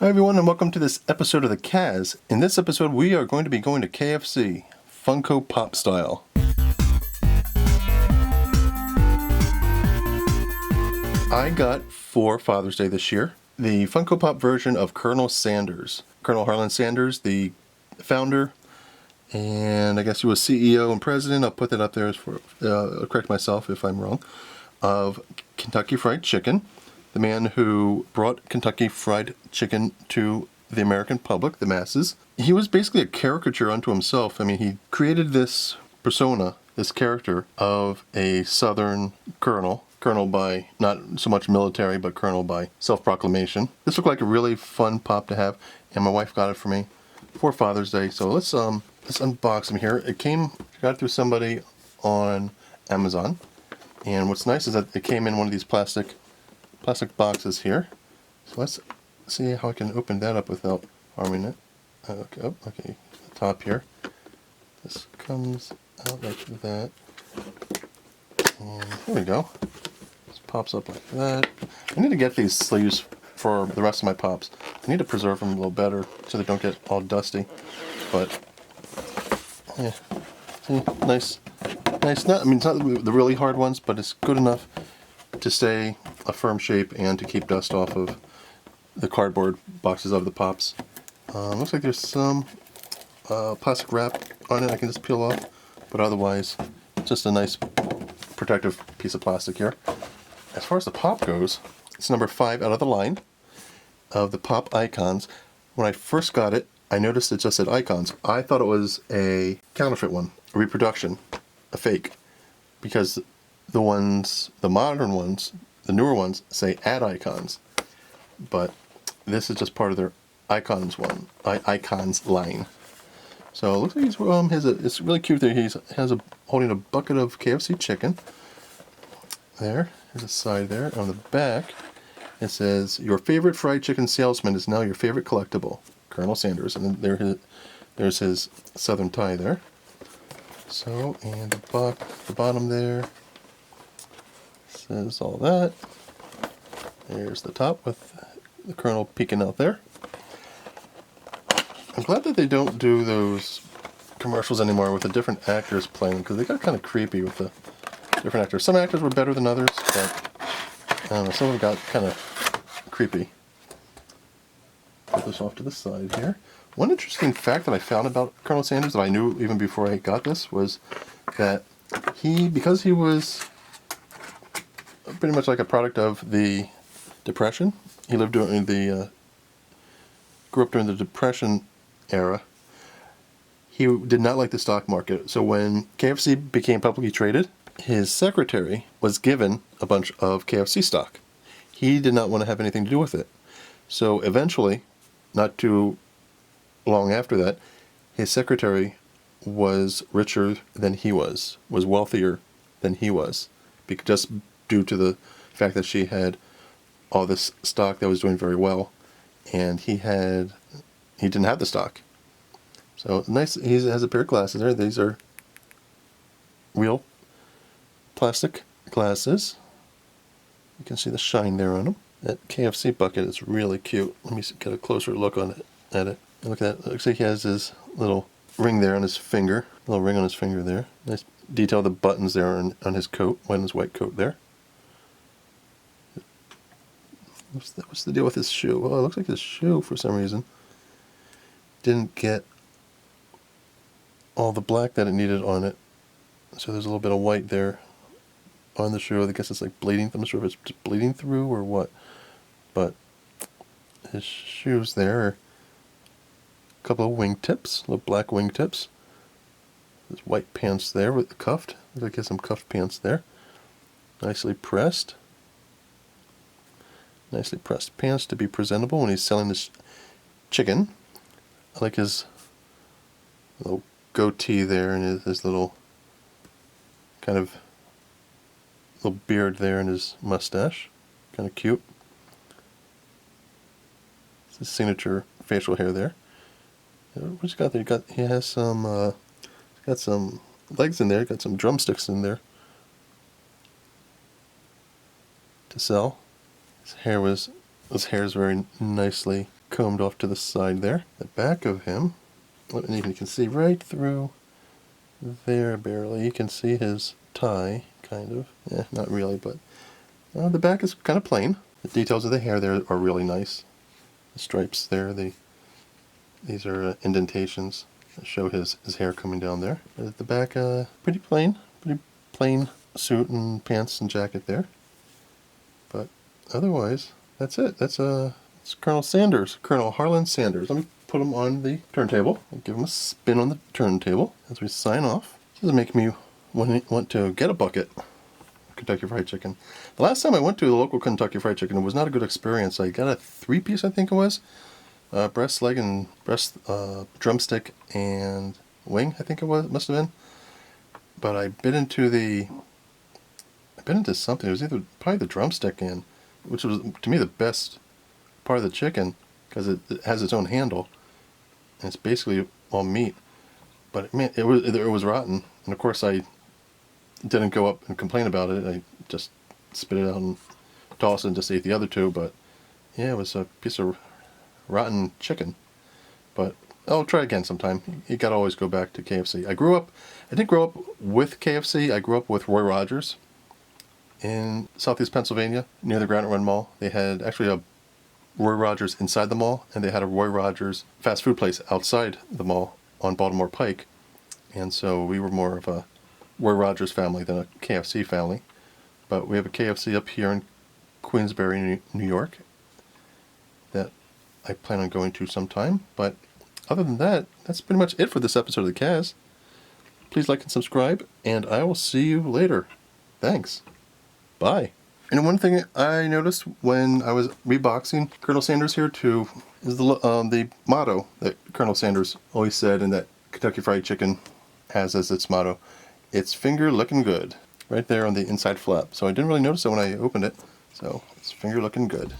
Hi everyone, and welcome to this episode of the Kaz. In this episode we are going to be going to KFC, Funko Pop style. I got for Father's Day this year the Funko Pop version of Colonel Sanders. Colonel Harlan Sanders, the founder, and I guess he was CEO and president, I'll put that up there as for, I'll correct myself if I'm wrong, of Kentucky Fried Chicken. The man who brought Kentucky Fried Chicken to the American public, the masses. He was basically a caricature unto himself. I mean, he created this persona, this character of a Southern colonel by not so much military, but colonel by self-proclamation. This looked like a really fun pop to have, and my wife got it for me for Father's Day. So let's unbox them here. Got it through somebody on Amazon, and what's nice is that it came in one of these plastic boxes here. So let's see how I can open that up without harming it. Okay, the top here. This comes out like that. And here we go. This pops up like that. I need to get these sleeves for the rest of my pops. I need to preserve them a little better so they don't get all dusty. But yeah, see, nice. Not, I mean, it's not the really hard ones, but it's good enough to stay a firm shape and to keep dust off of the cardboard boxes of the pops. Looks like there's some plastic wrap on it I can just peel off, but otherwise just a nice protective piece of plastic here. As far as the pop goes, it's number 5 out of the line of the pop icons. When I first got it, I noticed it just said icons. I thought it was a counterfeit one, a reproduction, a fake, because the modern ones, the newer ones, say add icons, but this is just part of their icons line. So it looks like it's really cute there. He's holding a bucket of KFC chicken. There's a side there. On the back, it says, "Your favorite fried chicken salesman is now your favorite collectible, Colonel Sanders." And then there's his southern tie there. So, and the bottom there says all that. There's the top with the Colonel peeking out there. I'm glad that they don't do those commercials anymore with the different actors playing, because they got kind of creepy with the different actors. Some actors were better than others, but I don't know, some of them got kind of creepy. Put this off to the side here. One interesting fact that I found about Colonel Sanders that I knew even before I got this was that because he was pretty much like a product of the Depression. He lived during grew up during the Depression era. He did not like the stock market. So when KFC became publicly traded, his secretary was given a bunch of KFC stock. He did not want to have anything to do with it. So eventually, not too long after that, his secretary was richer than he was wealthier than he was, just due to the fact that she had all this stock that was doing very well, and he didn't have the stock. So nice. He has a pair of glasses there. These are real plastic glasses. You can see the shine there on them. That KFC bucket is really cute. Let me get a closer look at it. Look at that. It looks like he has his little ring there on his finger. Little ring on his finger there. Nice detail of the buttons there on his coat, on his white coat there. What's the deal with his shoe? Well, it looks like his shoe, for some reason, didn't get all the black that it needed on it. So there's a little bit of white there on the shoe. I guess it's like bleeding. I'm not sure if it's just bleeding through or what. But his shoes there are a couple of wingtips, little black wingtips. His white pants there with the cuffed. Looks like he has some cuffed pants there. Nicely pressed. Nicely pressed pants to be presentable when he's selling this chicken. I like his little goatee there and his little kind of little beard there and his mustache. Kind of cute. It's his signature facial hair there. What's he got there? He has some got some legs in there, got some drumsticks in there to sell. His hair is very nicely combed off to the side there. The back of him, and you can see right through there barely. You can see his tie, kind of. Yeah, not really, but the back is kind of plain. The details of the hair there are really nice. The stripes there, these are indentations that show his hair coming down there. But at the back, pretty plain suit and pants and jacket there. But otherwise, that's it. It's Colonel Sanders, Colonel Harlan Sanders. Let me put him on the turntable and give him a spin on the turntable as we sign off. This doesn't make me want to get a bucket of Kentucky Fried Chicken. The last time I went to the local Kentucky Fried Chicken, it was not a good experience. I got a 3-piece, I think it was. Breast, leg, and breast, drumstick, and wing, I think it must have been. But I bit into something. It was probably the drumstick, which was, to me, the best part of the chicken, because it has its own handle, and it's basically all meat. But man, it was rotten. And of course, I didn't go up and complain about it. I just spit it out and tossed it and just ate the other two. But yeah, it was a piece of rotten chicken. But I'll try again sometime. You gotta always go back to KFC. I didn't grow up with KFC. I grew up with Roy Rogers in Southeast Pennsylvania, near the Granite Run Mall. They had actually a Roy Rogers inside the mall, and they had a Roy Rogers fast food place outside the mall on Baltimore Pike. And so we were more of a Roy Rogers family than a KFC family. But we have a KFC up here in Queensbury, New York, that I plan on going to sometime. But other than that, that's pretty much it for this episode of the Kaz. Please like and subscribe, and I will see you later. Thanks. Bye. And one thing I noticed when I was reboxing Colonel Sanders here too is the motto that Colonel Sanders always said, and that Kentucky Fried Chicken has as its motto. It's finger looking good, right there on the inside flap. So I didn't really notice it when I opened it. So it's finger looking good.